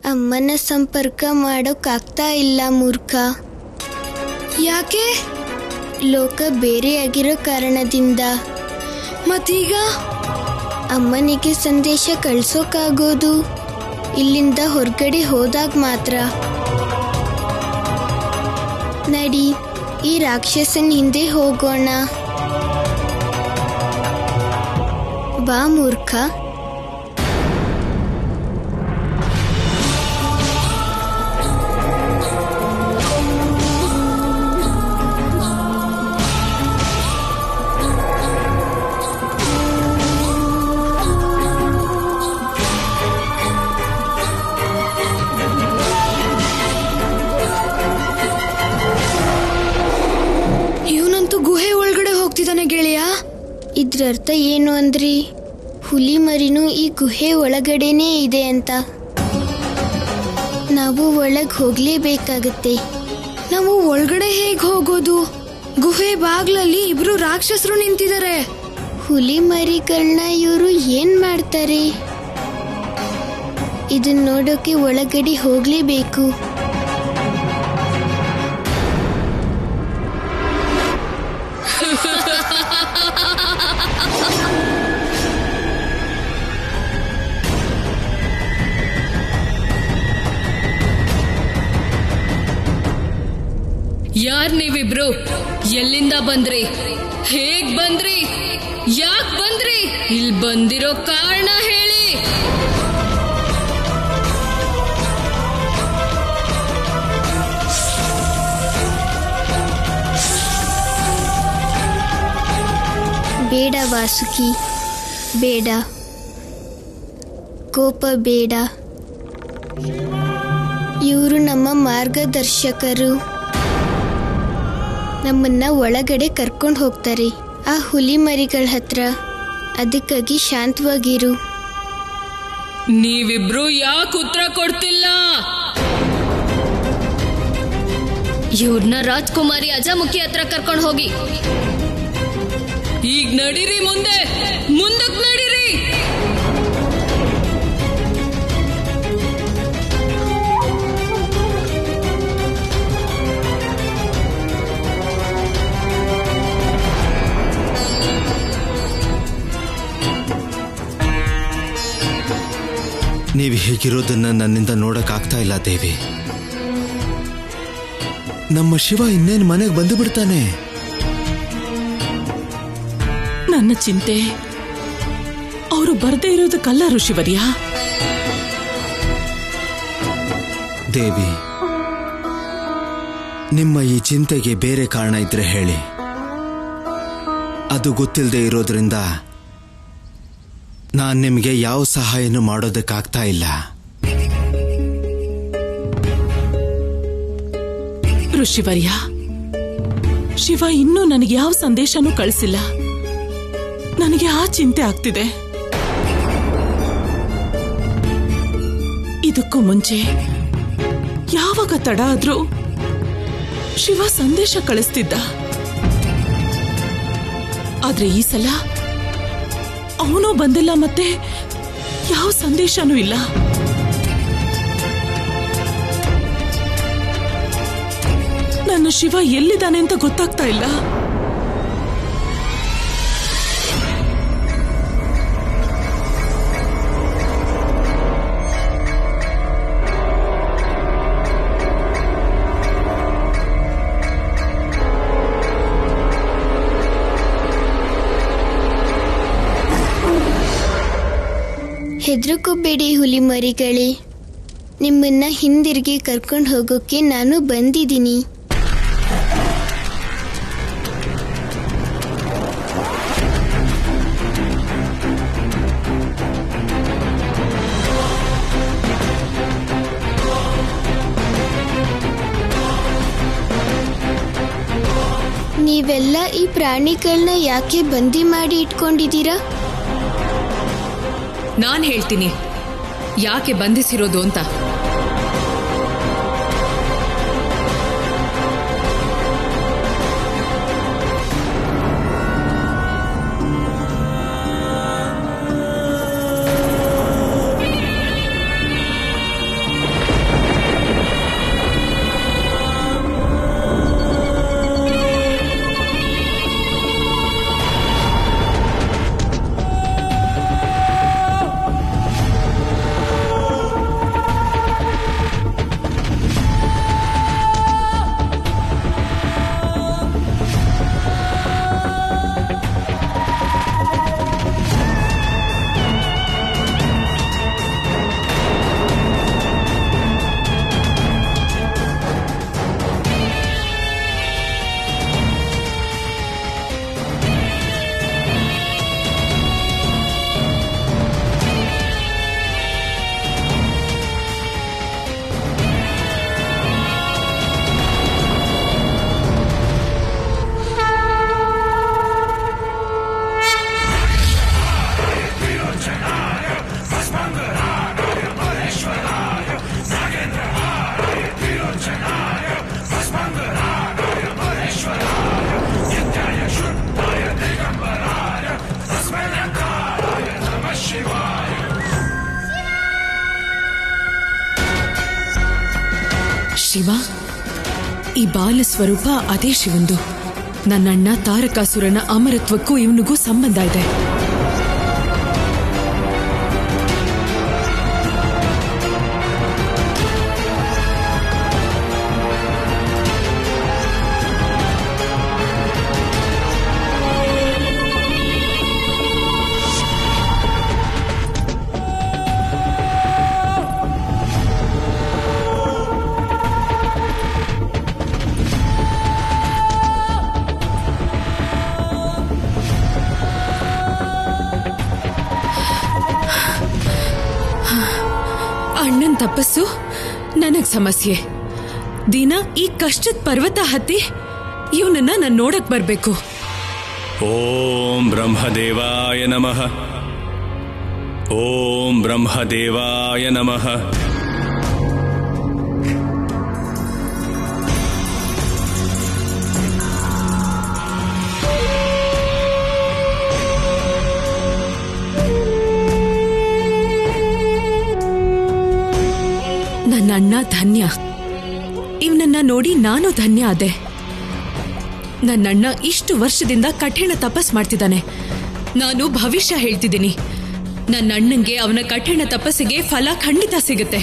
ಅಮ್ಮನ ಸಂಪರ್ಕ ಮಾಡೋಕ್ಕಾಗ್ತಾ ಇಲ್ಲ ಮೂರ್ಖ. ಯಾಕೆ? ಲೋಕ ಬೇರೆಯಾಗಿರೋ ಕಾರಣದಿಂದ. ಮತ್ತೀಗ ಅಮ್ಮನಿಗೆ ಸಂದೇಶ ಕಳ್ಸೋಕ್ಕಾಗೋದು ಇಲ್ಲಿಂದ ಹೊರಗಡೆ ಹೋದಾಗ ಮಾತ್ರ. ನಡಿ, ಈ ರಾಕ್ಷಸನ ಹಿಂದೆ ಹೋಗೋಣ. ಬಾ ಮೂರ್ಖ. ಗುಹೆ ಒಳಗಡೆ ಹೋಗ್ತಿದ್ದಾನೆ ಗೆಳೆಯ. ಇದ್ರರ್ಥ ಏನು ಅಂದ್ರಿ? ಹುಲಿ ಮರಿನೂ ಈ ಗುಹೆ ಒಳಗಡೆನೇ ಇದೆ ಅಂತ. ನಾವು ಒಳಗೆ ಹೋಗ್ಲೇಬೇಕಾಗತ್ತೆ. ನಾವು ಒಳಗಡೆ ಹೇಗ್ ಹೋಗೋದು? ಗುಹೆ ಬಾಗ್ಲಲ್ಲಿ ಇಬ್ರು ರಾಕ್ಷಸರು ನಿಂತಿದ್ದಾರೆ. ಹುಲಿ ಮರಿಗಳನ್ನ ಇವರು ಏನ್ ಮಾಡ್ತಾರೆ? ಇದನ್ನ ನೋಡೋಕೆ ಒಳಗಡೆ ಹೋಗ್ಲೇಬೇಕು. ಯಾರ್ ನೀವಿಬ್ರು? ಎಲ್ಲಿಂದ ಬಂದ್ರಿ? ಹೇಗ್ ಬಂದ್ರಿ? ಯಾಕ್ ಬಂದ್ರಿ? ಇಲ್ಲಿ ಬಂದಿರೋ ಕಾರಣ ಹೇಳಿ. ಬೇಡ ವಾಸುಕಿ, ಬೇಡ. ಕೋಪ ಬೇಡ. ಇವರು ನಮ್ಮ ಮಾರ್ಗದರ್ಶಕರು. ನಮ್ಮನ್ನ ಒಳಗಡೆ ಕರ್ಕೊಂಡು ಹೋಗ್ತಾರೆ ಆ ಹುಲಿ ಮರಿಗಳ ಹತ್ರ. ಅದಕ್ಕಾಗಿ ಶಾಂತವಾಗಿರು. ನೀವಿಬ್ರು ಯಾಕೆ ಉತ್ತರ ಕೊಡ್ತಿಲ್ಲ? ಇವ್ರನ್ನ ರಾಜ್ಕುಮಾರಿ ಅಜಾಮುಖಿ ಹತ್ರ ಕರ್ಕೊಂಡು ಹೋಗಿ. ಈಗ ನಡೀರಿ, ಮುಂದಕ್ಕೆ ನಡೀರಿ. ನೀವು ಹೀಗಿರೋದನ್ನ ನನ್ನಿಂದ ನೋಡಕ್ಕಾಗ್ತಾ ಇಲ್ಲ ದೇವಿ. ನಮ್ಮ ಶಿವ ಇನ್ನೇನು ಮನೆಗೆ ಬಂದು ಬಿಡ್ತಾನೆ. ನನ್ನ ಚಿಂತೆ ಅವರು ಬರದೇ ಇರೋದಕ್ಕಲ್ಲ ಋಷಿವರ್ಯ. ದೇವಿ, ನಿಮ್ಮ ಈ ಚಿಂತೆಗೆ ಬೇರೆ ಕಾರಣ ಇದ್ರೆ ಹೇಳಿ. ಅದು ಗೊತ್ತಿಲ್ಲದೆ ಇರೋದ್ರಿಂದ ನಾನು ನಿಮಗೆ ಯಾವ ಸಹಾಯನೂ ಮಾಡೋದಕ್ಕಾಗ್ತಾ ಇಲ್ಲ. ಋಷಿವರ್ಯ, ಶಿವ ಇನ್ನೂ ನನಗೆ ಯಾವ ಸಂದೇಶನೂ ಕಳಿಸಿಲ್ಲ. ನನಗೆ ಆ ಚಿಂತೆ ಆಗ್ತಿದೆ. ಇದಕ್ಕೂ ಮುಂಚೆ ಯಾವಾಗ ತಡ ಆದ್ರೂ ಶಿವ ಸಂದೇಶ ಕಳಿಸ್ತಿದ್ದ. ಆದ್ರೆ ಈ ಸಲ ಅವನೂ ಬಂದಿಲ್ಲ, ಮತ್ತೆ ಯಾವ ಸಂದೇಶನೂ ಇಲ್ಲ. ನನ್ನ ಶಿವ ಎಲ್ಲಿದ್ದಾನೆ ಅಂತ ಗೊತ್ತಾಗ್ತಾ ಇಲ್ಲ. ಹೆದರ್ಕೋಬೇಡಿ ಹುಲಿ ಮರಿಗಳೇ. ನಿಮ್ಮನ್ನ ಹಿಂದಿರುಗಿ ಕರ್ಕೊಂಡು ಹೋಗೋಕೆ ನಾನು ಬಂದಿದ್ದೀನಿ. ನೀವೆಲ್ಲ ಈ ಪ್ರಾಣಿಗಳನ್ನ ಯಾಕೆ ಬಂದಿ ಮಾಡಿ ಇಟ್ಕೊಂಡಿದ್ದೀರಾ? ನಾನ್ ಹೇಳ್ತೀನಿ ಯಾಕೆ ಬಂಧಿಸಿರೋದು ಅಂತ. ಶಿವ, ಈ ಬಾಲ ಸ್ವರೂಪ ಅದೇ ಶಿವಂದು. ನನ್ನಣ್ಣ ತಾರಕಾಸುರನ ಅಮರತ್ವಕ್ಕೂ ಇವನಿಗೂ ಸಂಬಂಧ ಇದೆ. ಅಣ್ಣನ್ ತಪಸ್ಸು ನನಗ್ ಸಮಸ್ಯೆ. ದಿನ ಈ ಕಷ್ಟದ ಪರ್ವತ ಹತ್ತಿ ಇವನನ್ನ ನಾನು ನೋಡಕ್ ಬರ್ಬೇಕು. ಓಂ ಬ್ರಹ್ಮದೇವಾಯ ನಮಃ. ಓಂ ಬ್ರಹ್ಮದೇವಾಯ ನಮಃ. ನನ್ನ ಅಣ್ಣ ಧನ್ಯ. ಇವನನ್ನ ನೋಡಿ ನಾನು ಧನ್ಯ ಆದೆ. ನನ್ನಣ್ಣ ಇಷ್ಟು ವರ್ಷದಿಂದ ಕಠಿಣ ತಪಸ್ ಮಾಡ್ತಿದ್ದಾನೆ. ನಾನು ಭವಿಷ್ಯ ಹೇಳ್ತಿದ್ದೀನಿ, ನನ್ನ ಅಣ್ಣಂಗೆ ಅವನ ಕಠಿಣ ತಪಸ್ಸಿಗೆ ಫಲ ಖಂಡಿತ ಸಿಗುತ್ತೆ.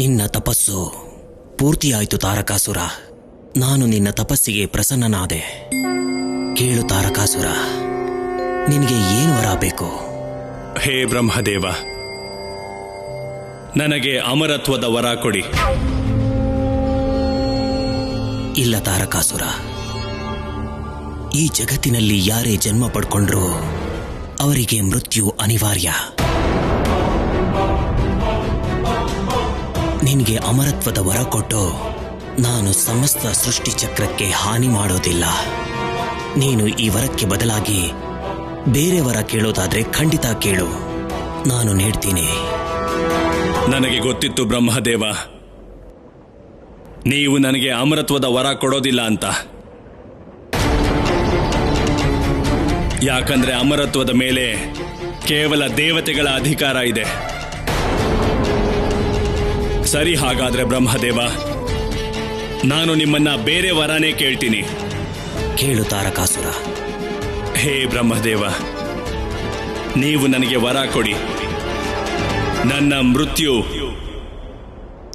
ನಿನ್ನ ತಪಸ್ಸು ಪೂರ್ತಿಯಾಯಿತು ತಾರಕಾಸುರ. ನಾನು ನಿನ್ನ ತಪಸ್ಸಿಗೆ ಪ್ರಸನ್ನನಾದೆ. ಕೇಳು ತಾರಕಾಸುರ, ನಿನಗೆ ಏನು ವರ ಬೇಕು? ಹೇ ಬ್ರಹ್ಮದೇವ, ನನಗೆ ಅಮರತ್ವದ ವರ ಕೊಡಿ. ಇಲ್ಲ ತಾರಕಾಸುರ, ಈ ಜಗತ್ತಿನಲ್ಲಿ ಯಾರೇ ಜನ್ಮ ಪಡ್ಕೊಂಡ್ರೂ ಅವರಿಗೆ ಮೃತ್ಯು ಅನಿವಾರ್ಯ. ನಿನಗೆ ಅಮರತ್ವದ ವರ ಕೊಟ್ಟು ನಾನು ಸಮಸ್ತ ಸೃಷ್ಟಿ ಚಕ್ರಕ್ಕೆ ಹಾನಿ ಮಾಡೋದಿಲ್ಲ. ನೀನು ಈ ವರಕ್ಕೆ ಬದಲಾಗಿ ಬೇರೆ ವರ ಕೇಳೋದಾದ್ರೆ ಖಂಡಿತ ಕೇಳು, ನಾನು ನೀಡ್ತೀನಿ. ನನಗೆ ಗೊತ್ತಿತ್ತು ಬ್ರಹ್ಮದೇವ, ನೀವು ನನಗೆ ಅಮರತ್ವದ ವರ ಕೊಡೋದಿಲ್ಲ ಅಂತ. ಯಾಕಂದ್ರೆ ಅಮರತ್ವದ ಮೇಲೆ ಕೇವಲ ದೇವತೆಗಳ ಅಧಿಕಾರ ಇದೆ. ಸರಿ, ಹಾಗಾದ್ರೆ ಬ್ರಹ್ಮದೇವ, ನಾನು ನಿಮ್ಮನ್ನ ಬೇರೆ ವರನೇ ಕೇಳ್ತೀನಿ. ಕೇಳು ತಾರಕಾಸುರ. ಹೇ ಬ್ರಹ್ಮದೇವ, ನೀವು ನನಗೆ ವರ ಕೊಡಿ. ನನ್ನ ಮೃತ್ಯು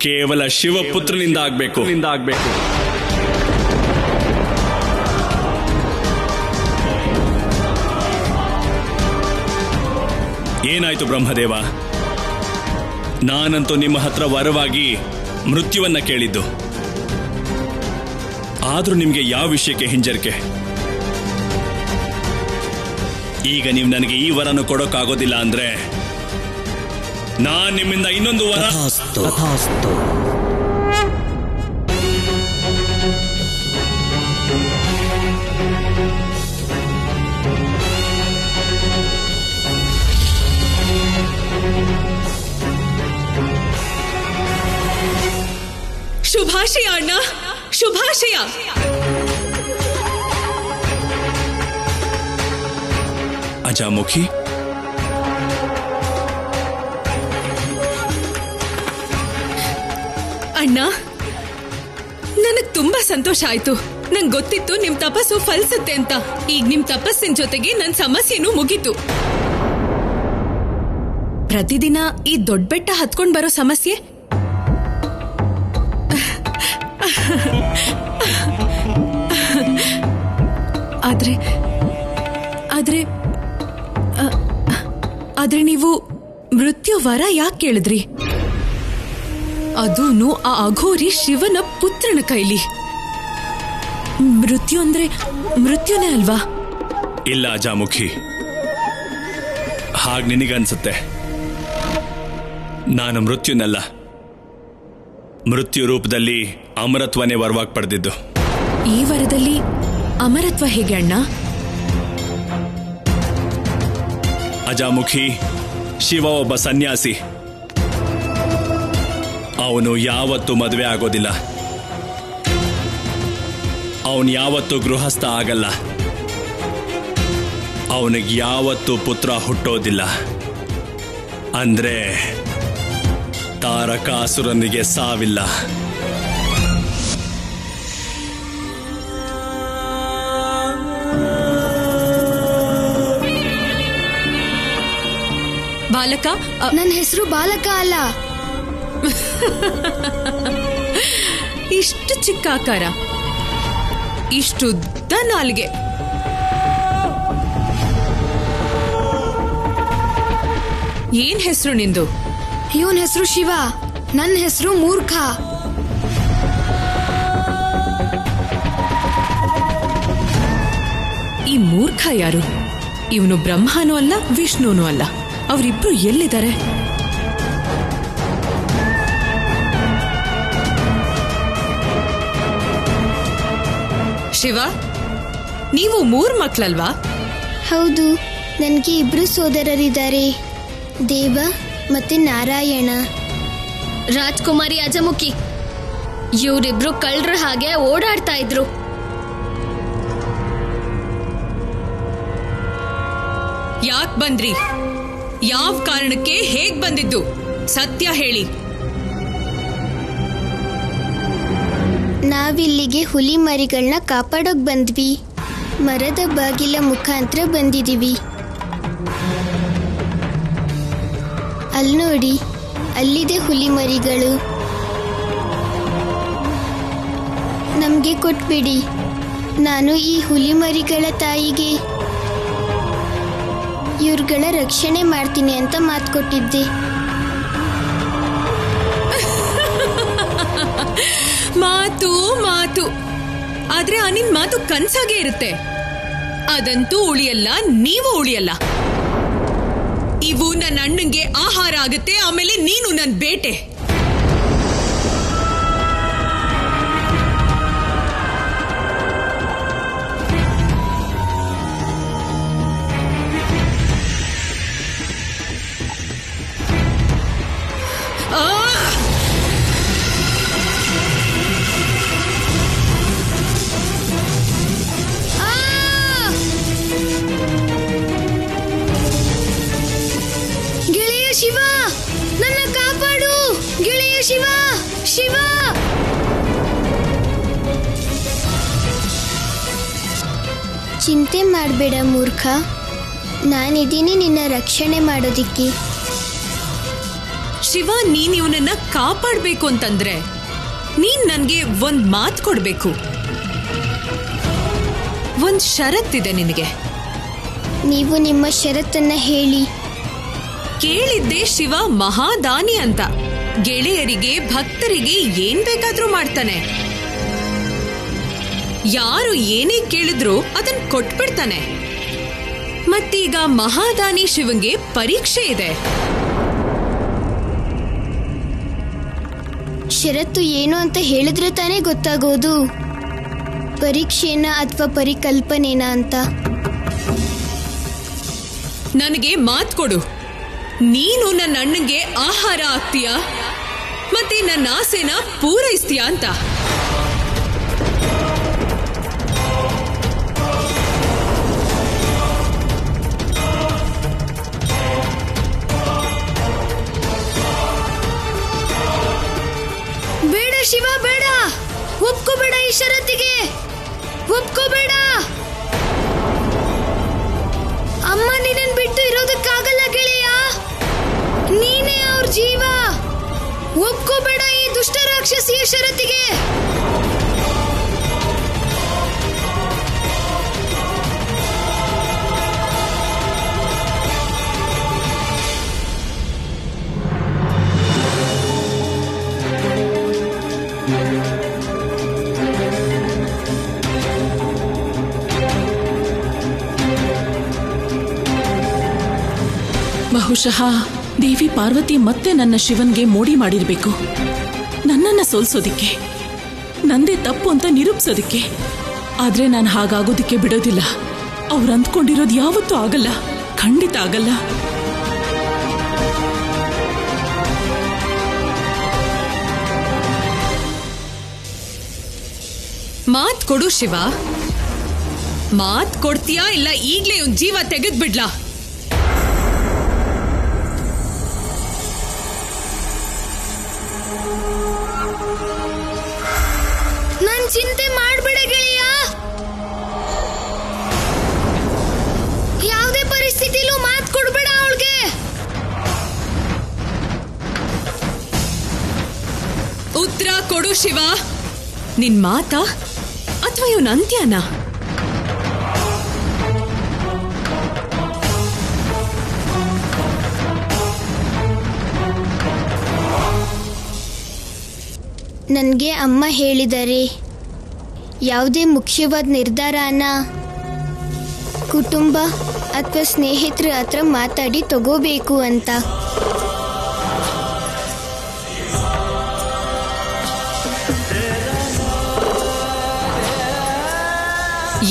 ಕೇವಲ ಶಿವಪುತ್ರನಿಂದ ಆಗ್ಬೇಕು. ಏನಾಯ್ತು ಬ್ರಹ್ಮದೇವ? ನಾನಂತೂ ನಿಮ್ಮ ಹತ್ರ ವರವಾಗಿ ಮೃತ್ಯುವನ್ನ ಕೇಳಿದ್ದು. ಆದ್ರೂ ನಿಮ್ಗೆ ಯಾವ ವಿಷಯಕ್ಕೆ ಹಿಂಜರಿಕೆ? ಈಗ ನೀವು ನನಗೆ ಈ ವರನು ಕೊಡೋಕ್ಕಾಗೋದಿಲ್ಲ ಅಂದ್ರೆ ನಾನ್ ನಿಮ್ಮಿಂದ ಇನ್ನೊಂದು ವರ. ತಥಾಸ್ತು. ಶುಭಾಶಯ ಅಣ್ಣ, ಶುಭಾಶಯ. ಅಜಾಮುಖಿ, ಅಣ್ಣ, ನನಗ್ ತುಂಬಾ ಸಂತೋಷ ಆಯ್ತು. ನಂಗೆ ಗೊತ್ತಿತ್ತು ನಿಮ್ ತಪಸ್ಸು ಫಲಿಸುತ್ತೆ ಅಂತ. ಈಗ ನಿಮ್ ತಪಸ್ಸಿನ ಜೊತೆಗೆ ನನ್ ಸಮಸ್ಯೆನೂ ಮುಗೀತು. ಪ್ರತಿದಿನ ಈ ದೊಡ್ಡ ಬೆಟ್ಟ ಹತ್ಕೊಂಡ್ ಬರೋ ಸಮಸ್ಯೆ ಆದ್ರೆ ನೀವು ಮೃತ್ಯು ವರ ಯಾಕೆ ಕೇಳಿದ್ರಿ? ಅದೂನು ಆ ಅಘೋರಿ ಶಿವನ ಪುತ್ರನ ಕೈಲಿ. ಮೃತ್ಯು ಅಂದ್ರೆ ಮೃತ್ಯುನೇ ಅಲ್ವಾ? ಇಲ್ಲ ಅಜಾಮುಖಿ, ಹಾಗೆ ನಿನಗನ್ಸುತ್ತೆ. ನಾನು ಮೃತ್ಯುನಲ್ಲ, ಮೃತ್ಯು ರೂಪದಲ್ಲಿ ಅಮರತ್ವನೇ ವರವಾಗಿ ಪಡೆದಿದ್ದು. ಈ ವರದಲ್ಲಿ ಅಮರತ್ವ ಹೇಗೆ ಅಣ್ಣ? ಅಜಾಮುಖಿ, ಶಿವ ಒಬ್ಬ ಸನ್ಯಾಸಿ. ಅವನು ಯಾವತ್ತೂ ಮದುವೆ ಆಗೋದಿಲ್ಲ, ಅವನು ಯಾವತ್ತೂ ಗೃಹಸ್ಥ ಆಗಲ್ಲ, ಅವನಿಗೆ ಯಾವತ್ತೂ ಪುತ್ರ ಹುಟ್ಟೋದಿಲ್ಲ. ಅಂದ್ರೆ ತಾರಕಾಸುರನಿಗೆ ಸಾವಿಲ್ಲ. ಬಾಲಕ, ನನ್ನ ಹೆಸರು ಬಾಲಕ ಅಲ್ಲ. ಇಷ್ಟು ಚಿಕ್ಕ ಆಕಾರ, ಇಷ್ಟುದ್ದ ನಾಲಿಗೆ, ಏನ್ ಹೆಸರು ನಿಂದು? ಇವನ್ ಹೆಸರು ಶಿವ, ನನ್ನ ಹೆಸರು ಮೂರ್ಖ. ಈ ಮೂರ್ಖ ಯಾರು? ಇವನು ಬ್ರಹ್ಮನೂ ಅಲ್ಲ, ವಿಷ್ಣುನೂ ಅಲ್ಲ. ಅವರಿಬ್ರು ಎಲ್ಲಿದ್ದಾರೆ? ಶಿವ, ನೀವು 3 ಮಕ್ಕಳಲ್ವಾ? ಹೌದು, ನನಗೆ 2 ಸೋದರರಿದ್ದಾರೆ, ದೇವ ಮತ್ತೆ ನಾರಾಯಣ. ರಾಜ್ಕುಮಾರಿ ಅಜಮುಖಿ, ಇವರಿಬ್ರು ಕಳ್ಳರ ಹಾಗೆ ಓಡಾಡ್ತಾ ಇದ್ರು. ಯಾಕ್ ಬಂದ್ರಿ? ಯಾವ ಕಾರಣಕ್ಕೆ ಹೇಗ್ ಬಂದಿದ್ದು? ಸತ್ಯ ಹೇಳಿ. ನಾವಿಲ್ಲಿಗೆ ಹುಲಿ ಮರಿಗಳನ್ನ ಕಾಪಾಡೋಕ್ ಬಂದ್ವಿ. ಮರದ ಬಾಗಿಲ ಮುಖಾಂತರ ಬಂದಿದೀವಿ. ಅಲ್ಲಿ ನೋಡಿ, ಅಲ್ಲಿದೆ ಹುಲಿ ಮರಿಗಳು. ನಮ್ಗೆ ಕೊಟ್ಬಿಡಿ. ನಾನು ಈ ಹುಲಿ ಮರಿಗಳ ತಾಯಿಗೆ ಇವ್ರುಗಳ ರಕ್ಷಣೆ ಮಾಡ್ತೀನಿ ಅಂತ ಮಾತು ಕೊಟ್ಟಿದ್ದೆ. ಮಾತು ಮಾತು, ಆದ್ರೆ ಆ ನಿನ್ ಮಾತು ಕನ್ಸಾಗೆ ಇರುತ್ತೆ. ಅದಂತೂ ಉಳಿಯಲ್ಲ, ನೀವು ಉಳಿಯಲ್ಲ. ಇವು ನನ್ನ ಅಣ್ಣಂಗೆ ಆಹಾರ ಆಗುತ್ತೆ, ಆಮೇಲೆ ನೀನು ನನ್ನ ಬೇಟೆ. ಗೆಳೆಯ ಶಿವ, ನನ್ನ ಕಾಪಾಡು. ಗೆಳೆಯ ಶಿವ, ಶಿವ. ಚಿಂತೆ ಮಾಡಬೇಡ ಮೂರ್ಖ, ನಾನಿದ್ದೀನಿ ನಿನ್ನ ರಕ್ಷಣೆ ಮಾಡೋದಿಕ್ಕೆ. ಶಿವ, ನೀನ್ ಇವನನ್ನ ಕಾಪಾಡ್ಬೇಕು ಅಂತಂದ್ರೆ ನೀನ್ ನನ್ಗೆ ಒಂದ್ ಮಾತು ಕೊಡ್ಬೇಕು. ಒಂದ್ ಷರತ್ತಿದೆ ನಿನಗೆ. ನೀವು ನಿಮ್ಮ ಷರತ್ತನ್ನ ಹೇಳಿ. ಕೇಳಿದ್ದೆ ಶಿವ ಮಹಾದಾನಿ ಅಂತ. ಗೆಳೆಯರಿಗೆ ಭಕ್ತರಿಗೆ ಏನ್ ಬೇಕಾದ್ರೂ ಮಾಡ್ತಾನೆ. ಯಾರು ಏನೇ ಕೇಳಿದ್ರು ಅದನ್ ಕೊಟ್ಬಿಡ್ತಾನೆ. ಮತ್ತೀಗ ಮಹಾದಾನಿ ಶಿವಂಗೆ ಪರೀಕ್ಷೆ ಇದೆ. ಷರತ್ತು ಏನು ಅಂತ ಹೇಳಿದ್ರೆ ತಾನೇ ಗೊತ್ತಾಗೋದು, ಪರೀಕ್ಷೆನ ಅಥವಾ ಪರಿಕಲ್ಪನೆನ ಅಂತ. ನನಗೆ ಮಾತ್ ಕೊಡು. ನೀನು ನನ್ನ ಅಣ್ಣಂಗೆ ಆಹಾರ ಆಗ್ತೀಯಾ ಮತ್ತೆ ನನ್ನ ಆಸೆನ ಪೂರೈಸ್ತೀಯಾ ಅಂತ. ಬೇಡ ಶಿವ, ಬೇಡ. ಒಪ್ಕೋಬೇಡ ಈ ಷರತ್ತಿಗೆ, ಒಪ್ಕೋಬೇಡ. ಅಮ್ಮ ನಿನ್ನನ್ ಬಿಟ್ಟು ಇರೋದಕ್ಕಾಗಲ್ಲ ಗೆಳೆಯ. ನೀನೇ ಅವ್ರ ಜೀವ. ಒಪ್ಕೋಬೇಡ ಈ ದುಷ್ಟ ರಾಕ್ಷಸಿಯ ಷರತ್ತಿಗೆ. ಬಹುಶಃ ದೇವಿ ಪಾರ್ವತಿ ಮತ್ತೆ ನನ್ನ ಶಿವನ್ಗೆ ಮೋಡಿ ಮಾಡಿರ್ಬೇಕು, ನನ್ನನ್ನ ಸೋಲ್ಸೋದಿಕ್ಕೆ, ನಂದೇ ತಪ್ಪು ಅಂತ ನಿರೂಪಿಸೋದಿಕ್ಕೆ. ಆದ್ರೆ ನಾನು ಹಾಗಾಗೋದಿಕ್ಕೆ ಬಿಡೋದಿಲ್ಲ. ಅವ್ರು ಅಂದ್ಕೊಂಡಿರೋದು ಯಾವತ್ತೂ ಆಗಲ್ಲ, ಖಂಡಿತ ಆಗಲ್ಲ. ಮಾತ್ ಕೊಡು ಶಿವ, ಮಾತ್ ಕೊಡ್ತೀಯಾ ಇಲ್ಲ ಈಗ್ಲೇ ಒಂದ್ ಜೀವ ತೆಗೆದ್ ಬಿಡ್ಲಾ? ನನ್ ಚಿಂತೆ ಮಾಡ್ಬೇಡ ಗೆಳೆಯ, ಯಾವುದೇ ಪರಿಸ್ಥಿತಿಲೂ ಮಾತ್ ಕೊಡ್ಬೇಡ ಅವಳಿಗೆ. ಉತ್ತರ ಕೊಡು ಶಿವ, ನಿನ್ ಮಾತಾ ಅಥವಾ ಇವನ್ ಅಂತ್ಯನಾ? ನನಗೆ ಅಮ್ಮ ಹೇಳಿದ್ದಾರೆ, ಯಾವುದೇ ಮುಖ್ಯವಾದ ನಿರ್ಧಾರನ ಕುಟುಂಬ ಅಥವಾ ಸ್ನೇಹಿತರ ಹತ್ರ ಮಾತಾಡಿ ತಗೋಬೇಕು ಅಂತ.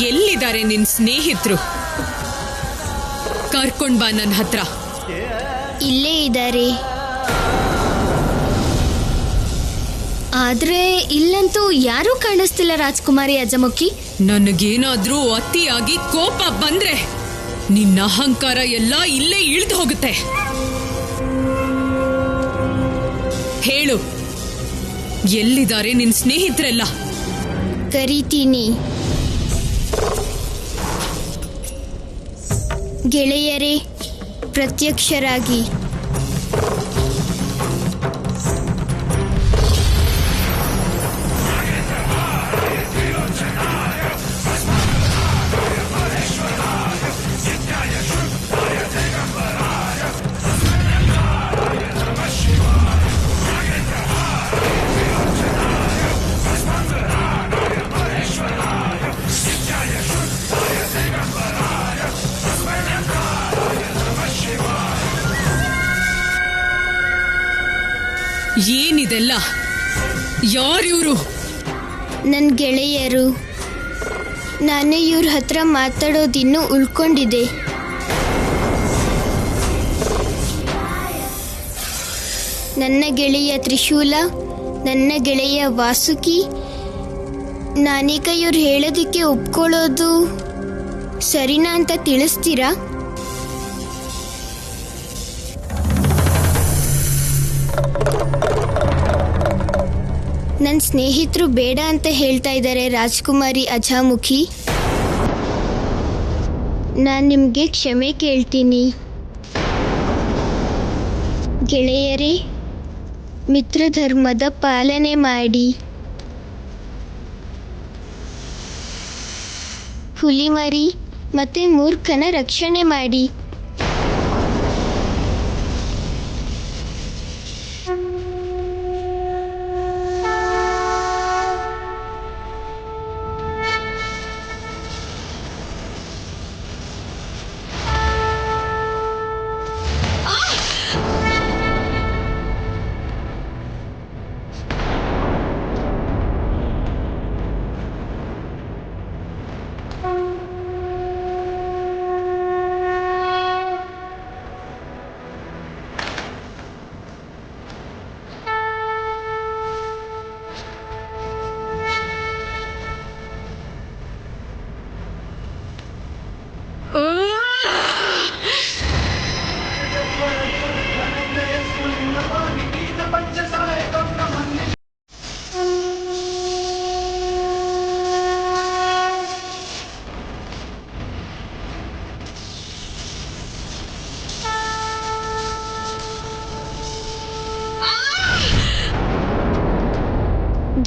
ಎಲ್ಲಿದ್ದಾರೆ ನಿನ್ ಸ್ನೇಹಿತರು? ಕರ್ಕೊಂಡ್ ಬಾ ನನ್ನ ಹತ್ರ. ಇಲ್ಲೇ ಇದ್ದಾರೆ. ಆದ್ರೆ ಇಲ್ಲಂತೂ ಯಾರೂ ಕಾಣಿಸ್ತಿಲ್ಲ ರಾಜ್ಕುಮಾರಿ ಅಜಮುಖಿ. ನನಗೇನಾದ್ರೂ ಅತಿಯಾಗಿ ಕೋಪ ಬಂದ್ರೆ ನಿನ್ನ ಅಹಂಕಾರ ಎಲ್ಲ ಇಲ್ಲೇ ಇಳಿದು ಹೋಗುತ್ತೆ. ಹೇಳು, ಎಲ್ಲಿದ್ದಾರೆ ನಿನ್ ಸ್ನೇಹಿತರೆಲ್ಲ? ಕರೀತೀನಿ. ಗೆಳೆಯರೇ, ಪ್ರತ್ಯಕ್ಷರಾಗಿ. ಏನಿದೆಲ್ಲ? ಯಾರಿವ್ರು? ನನ್ನ ಗೆಳೆಯರು. ನಾನು ಇವ್ರ ಹತ್ರ ಮಾತಾಡೋದಿನ್ನೂ ಉಳ್ಕೊಂಡಿದೆ. ನನ್ನ ಗೆಳೆಯ ತ್ರಿಶೂಲ, ನನ್ನ ಗೆಳೆಯ ವಾಸುಕಿ. ನಾನೀಗ ಇವ್ರು ಹೇಳೋದಕ್ಕೆ ಒಪ್ಕೊಳ್ಳೋದು ಸರಿನಾ ಅಂತ ತಿಳಿಸ್ತೀರಾ? ನನ್ನ ಸ್ನೇಹಿತರು ಬೇಡ ಅಂತ ಹೇಳ್ತಾ ಇದ್ದಾರೆ ರಾಜ್ಕುಮಾರಿ ಅಜಾಮುಖಿ. ನಾನು ನಿಮಗೆ ಕ್ಷಮೆ ಕೇಳ್ತೀನಿ. ಗೆಳೆಯರೇ, ಮಿತ್ರಧರ್ಮದ ಪಾಲನೆ ಮಾಡಿ. ಹುಲಿಮರಿ ಮತ್ತೆ ಮೂರ್ಖನ ರಕ್ಷಣೆ ಮಾಡಿ.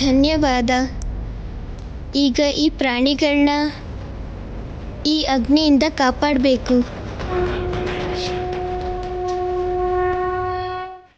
ಧನ್ಯವಾದ. ಈಗ ಈ ಪ್ರಾಣಿಗಳನ್ನ ಈ ಅಗ್ನಿಯಿಂದ ಕಾಪಾಡಬೇಕು.